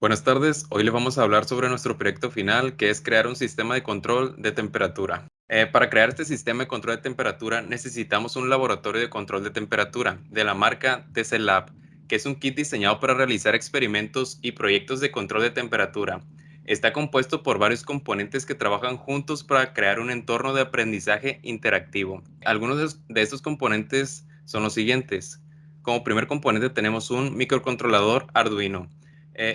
Buenas tardes, hoy les vamos a hablar sobre nuestro proyecto final, que es crear un sistema de control de temperatura. Para crear este sistema de control de temperatura necesitamos un laboratorio de control de temperatura de la marca TC Lab, que es un kit diseñado para realizar experimentos y proyectos de control de temperatura. Está compuesto por varios componentes que trabajan juntos para crear un entorno de aprendizaje interactivo. Algunos de estos componentes son los siguientes. Como primer componente tenemos un microcontrolador Arduino.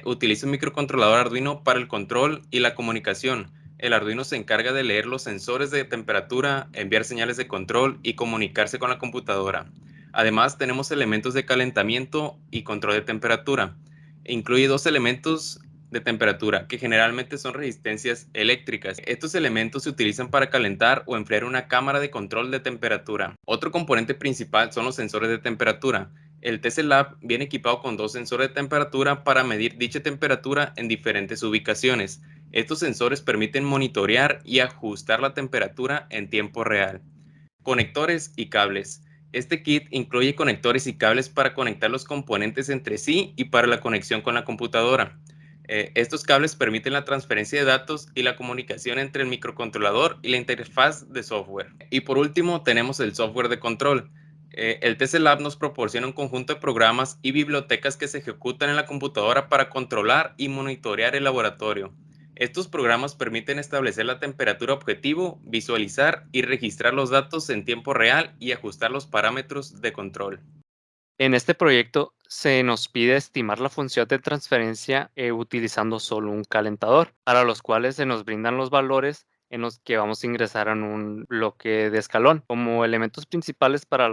Utiliza un microcontrolador Arduino para el control y la comunicación. El Arduino se encarga de leer los sensores de temperatura, enviar señales de control y comunicarse con la computadora. Además, tenemos elementos de calentamiento y control de temperatura. Incluye dos elementos de temperatura, que generalmente son resistencias eléctricas. Estos elementos se utilizan para calentar o enfriar una cámara de control de temperatura. Otro componente principal son los sensores de temperatura. El TC Lab viene equipado con dos sensores de temperatura para medir dicha temperatura en diferentes ubicaciones. Estos sensores permiten monitorear y ajustar la temperatura en tiempo real. Conectores y cables. Este kit incluye conectores y cables para conectar los componentes entre sí y para la conexión con la computadora. Estos cables permiten la transferencia de datos y la comunicación entre el microcontrolador y la interfaz de software. Y por último, tenemos el software de control. El TC Lab nos proporciona un conjunto de programas y bibliotecas que se ejecutan en la computadora para controlar y monitorear el laboratorio. Estos programas permiten establecer la temperatura objetivo, visualizar y registrar los datos en tiempo real y ajustar los parámetros de control. En este proyecto se nos pide estimar la función de transferencia utilizando solo un calentador, para los cuales se nos brindan los valores en los que vamos a ingresar en un bloque de escalón. Como elementos principales para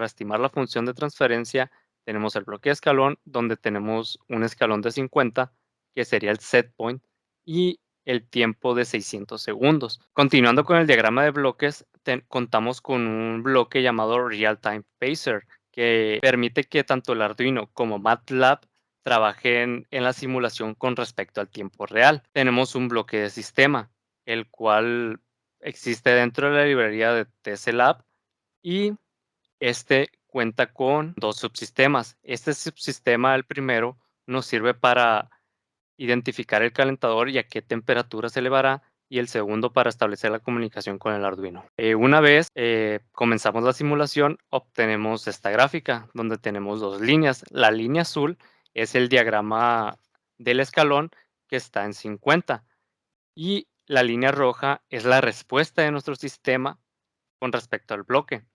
estimar la función de transferencia, tenemos el bloque de escalón, donde tenemos un escalón de 50, que sería el set point, y el tiempo de 600 segundos. Continuando con el diagrama de bloques, contamos con un bloque llamado Real Time Pacer, que permite que tanto el Arduino como MATLAB trabajen en la simulación con respecto al tiempo real. Tenemos un bloque de sistema, el cual existe dentro de la librería de TCLab, y este cuenta con dos subsistemas. Este subsistema, el primero, nos sirve para identificar el calentador y a qué temperatura se elevará, y el segundo para establecer la comunicación con el Arduino. Una vez comenzamos la simulación, obtenemos esta gráfica donde tenemos dos líneas. La línea azul es el diagrama del escalón, que está en 50, y la línea roja es la respuesta de nuestro sistema con respecto al bloque,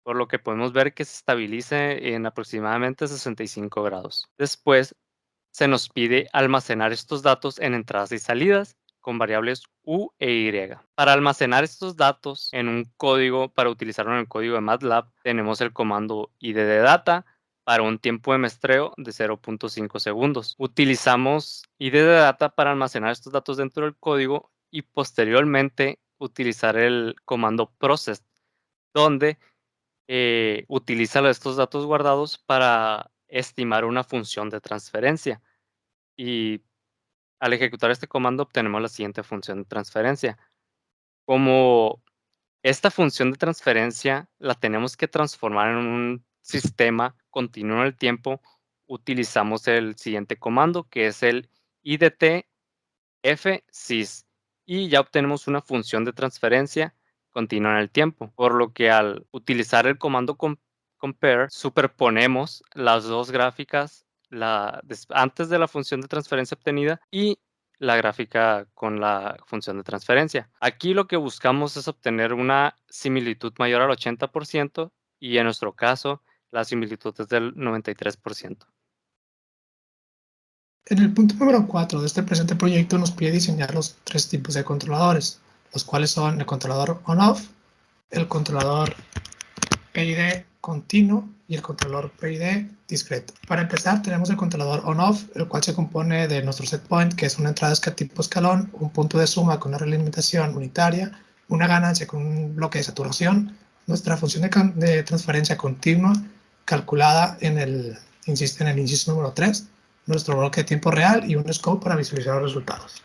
por lo que podemos ver que se estabiliza en aproximadamente 65 grados. Después se nos pide almacenar estos datos en entradas y salidas con variables U e Y. Para almacenar estos datos en un código, para utilizarlo en el código de MATLAB, tenemos el comando IDData para un tiempo de muestreo de 0.5 segundos. Utilizamos IDData para almacenar estos datos dentro del código y posteriormente utilizar el comando process, donde utiliza estos datos guardados para estimar una función de transferencia. Y al ejecutar este comando obtenemos la siguiente función de transferencia. Como esta función de transferencia la tenemos que transformar en un sistema continuo en el tiempo, utilizamos el siguiente comando, que es el idt fsys, y ya obtenemos una función de transferencia continua en el tiempo, por lo que al utilizar el comando compare, superponemos las dos gráficas, antes de la función de transferencia obtenida y la gráfica con la función de transferencia. Aquí lo que buscamos es obtener una similitud mayor al 80%, y en nuestro caso la similitud es del 93%. En el punto número 4 de este presente proyecto nos pide diseñar los tres tipos de controladores, los cuales son el controlador on-off, el controlador PID continuo y el controlador PID discreto. Para empezar, tenemos el controlador on-off, el cual se compone de nuestro set point, que es una entrada tipo escalón, un punto de suma con una realimentación unitaria, una ganancia con un bloque de saturación, nuestra función de transferencia continua calculada en el inciso número 3, nuestro bloque de tiempo real y un scope para visualizar los resultados.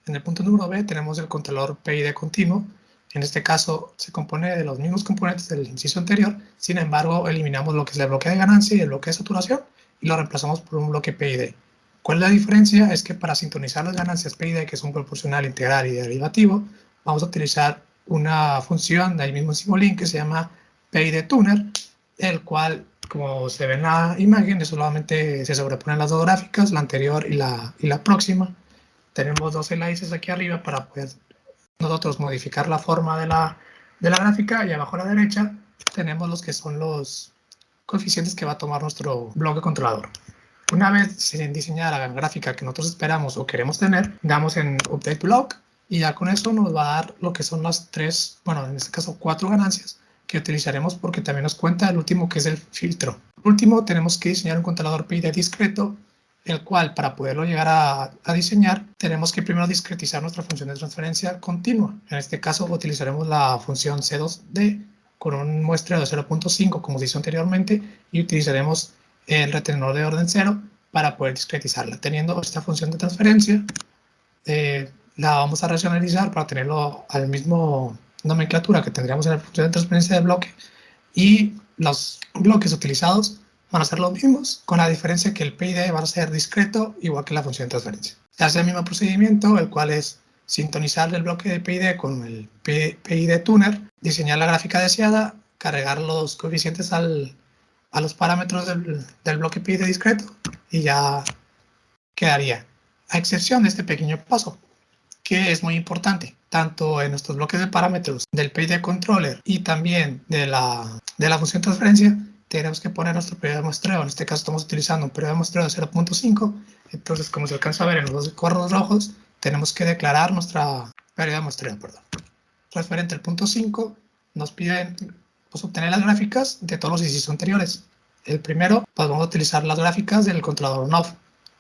En el punto número B tenemos el controlador PID continuo. En este caso se compone de los mismos componentes del inciso anterior, sin embargo eliminamos lo que es el bloque de ganancia y el bloque de saturación y lo reemplazamos por un bloque PID. ¿Cuál es la diferencia? Es que para sintonizar las ganancias PID, que son proporcional, integral y derivativo, vamos a utilizar una función de ahí mismo en Simulink que se llama PID-Tuner, el cual, como se ve en la imagen, solamente se sobreponen las dos gráficas, la anterior y la próxima. Tenemos dos slices aquí arriba para poder nosotros modificar la forma de la gráfica, y abajo a la derecha tenemos los que son los coeficientes que va a tomar nuestro bloque controlador. Una vez diseñada la gráfica que nosotros esperamos o queremos tener, damos en Update Block y ya con eso nos va a dar lo que son las tres, bueno, en este caso 4 ganancias que utilizaremos, porque también nos cuenta el último, que es el filtro. Por último, tenemos que diseñar un controlador PID discreto, el cual, para poderlo llegar a diseñar, tenemos que primero discretizar nuestra función de transferencia continua. En este caso utilizaremos la función C2D con un muestreo de 0.5 como se hizo anteriormente, y utilizaremos el retenedor de orden 0 para poder discretizarla. Teniendo esta función de transferencia, la vamos a racionalizar para tenerlo al mismo nomenclatura que tendríamos en la función de transferencia de bloque, y los bloques utilizados van a ser los mismos, con la diferencia que el PID va a ser discreto, igual que la función de transferencia. Se hace el mismo procedimiento, el cual es sintonizar el bloque de PID con el PID Tuner, diseñar la gráfica deseada, cargar los coeficientes a los parámetros del bloque PID discreto, y ya quedaría. A excepción de este pequeño paso, que es muy importante, tanto en nuestros bloques de parámetros del PID controller y también de la función de transferencia, tenemos que poner nuestro periodo de muestreo. En este caso estamos utilizando un periodo de muestreo de 0.5, entonces, como se alcanza a ver en los dos cuadros rojos, tenemos que declarar nuestra periodo de muestreo. Referente al punto 5, nos piden pues, obtener las gráficas de todos los ejercicios anteriores. El primero, pues vamos a utilizar las gráficas del controlador on-off.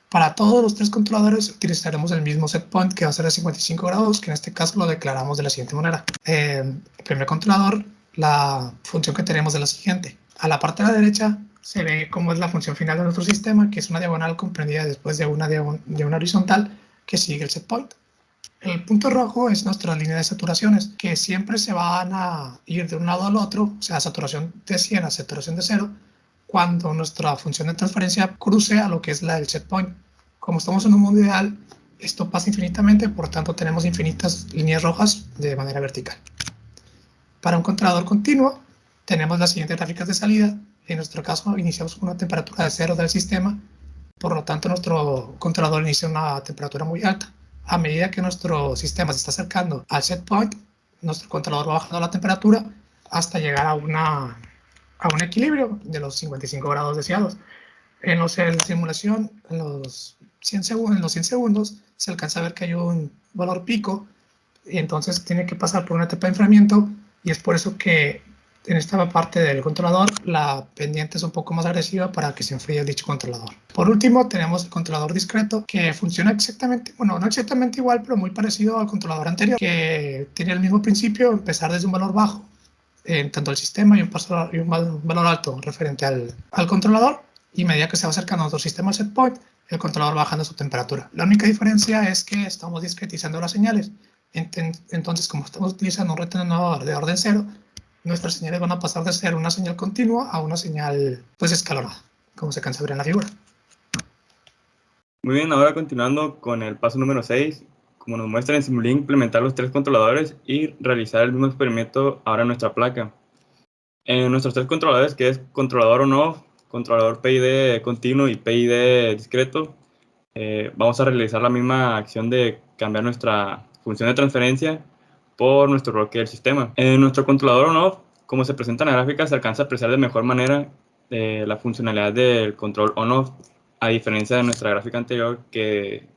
Para todos los tres controladores utilizaremos el mismo set point, que va a ser de 55 grados, que en este caso lo declaramos de la siguiente manera. El primer controlador, la función que tenemos es la siguiente. A la parte de la derecha se ve cómo es la función final de nuestro sistema, que es una diagonal comprendida después de una horizontal que sigue el set point. El punto rojo es nuestra línea de saturaciones, que siempre se van a ir de un lado al otro, o sea, saturación de 100 a saturación de 0, cuando nuestra función de transferencia cruce a lo que es la del set point. Como estamos en un mundo ideal, esto pasa infinitamente, por tanto tenemos infinitas líneas rojas de manera vertical. Para un controlador continuo, tenemos las siguientes gráficas de salida. En nuestro caso, iniciamos con una temperatura de 0 del sistema, por lo tanto nuestro controlador inicia una temperatura muy alta. A medida que nuestro sistema se está acercando al set point, nuestro controlador va bajando la temperatura hasta llegar a un equilibrio de los 55 grados deseados. En la simulación, en los 100 segundos, se alcanza a ver que hay un valor pico, y entonces tiene que pasar por una etapa de enfriamiento, y es por eso que en esta parte del controlador la pendiente es un poco más agresiva para que se enfríe dicho controlador. Por último, tenemos el controlador discreto, que funciona exactamente, bueno, no exactamente igual, pero muy parecido al controlador anterior, que tiene el mismo principio, empezar desde un valor bajo en tanto el sistema y un valor alto referente al controlador, y a medida que se va acercando a nuestro sistema al set point, el controlador va bajando su temperatura. La única diferencia es que estamos discretizando las señales. Entonces, como estamos utilizando un retenedor de orden 0, nuestras señales van a pasar de ser una señal continua a una señal pues escalonada, como se alcanza a ver en la figura. Muy bien, ahora continuando con el paso número 6, como nos muestra en Simulink, implementar los tres controladores y realizar el mismo experimento ahora en nuestra placa. En nuestros tres controladores, que es controlador on-off, controlador PID continuo y PID discreto, vamos a realizar la misma acción de cambiar nuestra función de transferencia por nuestro bloque del sistema. En nuestro controlador on-off, como se presenta en la gráfica, se alcanza a apreciar de mejor manera la funcionalidad del control on-off, a diferencia de nuestra gráfica anterior que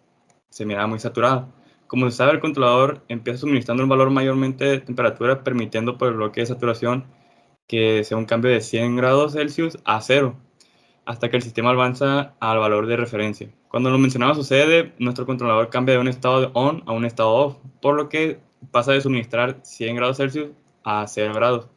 se miraba muy saturada. Como se sabe, el controlador empieza suministrando un valor mayormente de temperatura, permitiendo por el bloque de saturación que sea un cambio de 100 grados Celsius a 0, hasta que el sistema avanza al valor de referencia. Cuando lo mencionado sucede, nuestro controlador cambia de un estado de on a un estado off, por lo que pasa de suministrar 100 grados Celsius a 0 grados.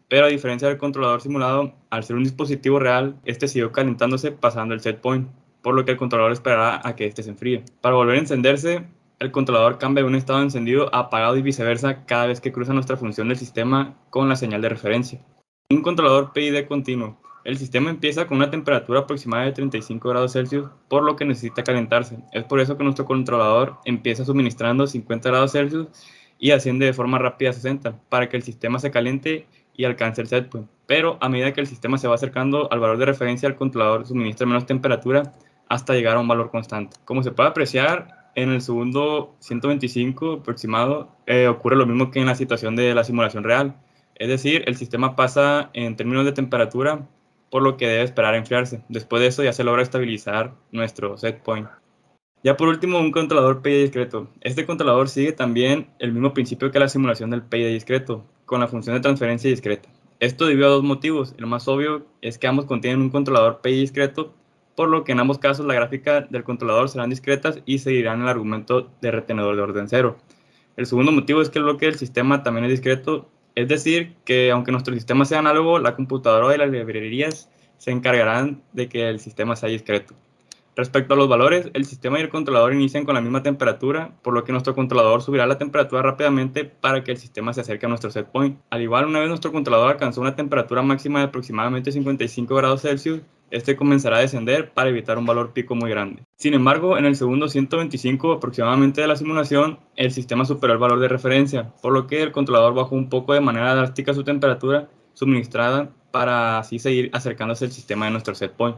Pero a diferencia del controlador simulado, al ser un dispositivo real, este siguió calentándose pasando el set point, por lo que el controlador esperará a que este se enfríe. Para volver a encenderse, el controlador cambia de un estado encendido a apagado y viceversa cada vez que cruza nuestra función del sistema con la señal de referencia. Un controlador PID continuo. El sistema empieza con una temperatura aproximada de 35 grados Celsius, por lo que necesita calentarse. Es por eso que nuestro controlador empieza suministrando 50 grados Celsius y asciende de forma rápida a 60, para que el sistema se caliente y alcance el set point. Pero a medida que el sistema se va acercando al valor de referencia, el controlador suministra menos temperatura hasta llegar a un valor constante. Como se puede apreciar, en el segundo 125 aproximado ocurre lo mismo que en la situación de la simulación real. Es decir, el sistema pasa en términos de temperatura, por lo que debe esperar a enfriarse. Después de eso ya se logra estabilizar nuestro set point. Ya por último, un controlador PID discreto. Este controlador sigue también el mismo principio que la simulación del PID discreto, con la función de transferencia discreta. Esto debido a dos motivos. El más obvio es que ambos contienen un controlador PID discreto, por lo que en ambos casos la gráfica del controlador serán discretas y seguirán el argumento de retenedor de orden cero. El segundo motivo es que el bloque del sistema también es discreto, es decir, que aunque nuestro sistema sea análogo, la computadora y las librerías se encargarán de que el sistema sea discreto. Respecto a los valores, el sistema y el controlador inician con la misma temperatura, por lo que nuestro controlador subirá la temperatura rápidamente para que el sistema se acerque a nuestro set point. Al igual, una vez nuestro controlador alcanzó una temperatura máxima de aproximadamente 55 grados Celsius, este comenzará a descender para evitar un valor pico muy grande. Sin embargo, en el segundo 125 aproximadamente de la simulación, el sistema superó el valor de referencia, por lo que el controlador bajó un poco de manera drástica su temperatura suministrada para así seguir acercándose al sistema de nuestro set point,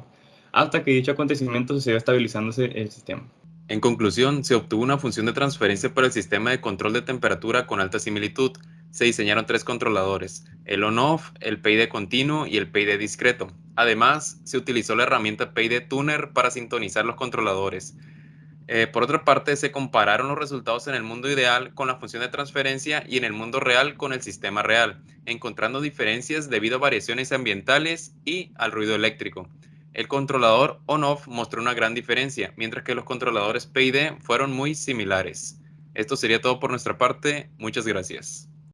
hasta que dicho acontecimiento sucedió estabilizándose el sistema. En conclusión, se obtuvo una función de transferencia para el sistema de control de temperatura con alta similitud. Se diseñaron 3 controladores, el on-off, el PID continuo y el PID discreto. Además, se utilizó la herramienta PID Tuner para sintonizar los controladores. Por otra parte, se compararon los resultados en el mundo ideal con la función de transferencia y en el mundo real con el sistema real, encontrando diferencias debido a variaciones ambientales y al ruido eléctrico. El controlador on-off mostró una gran diferencia, mientras que los controladores PID fueron muy similares. Esto sería todo por nuestra parte. Muchas gracias.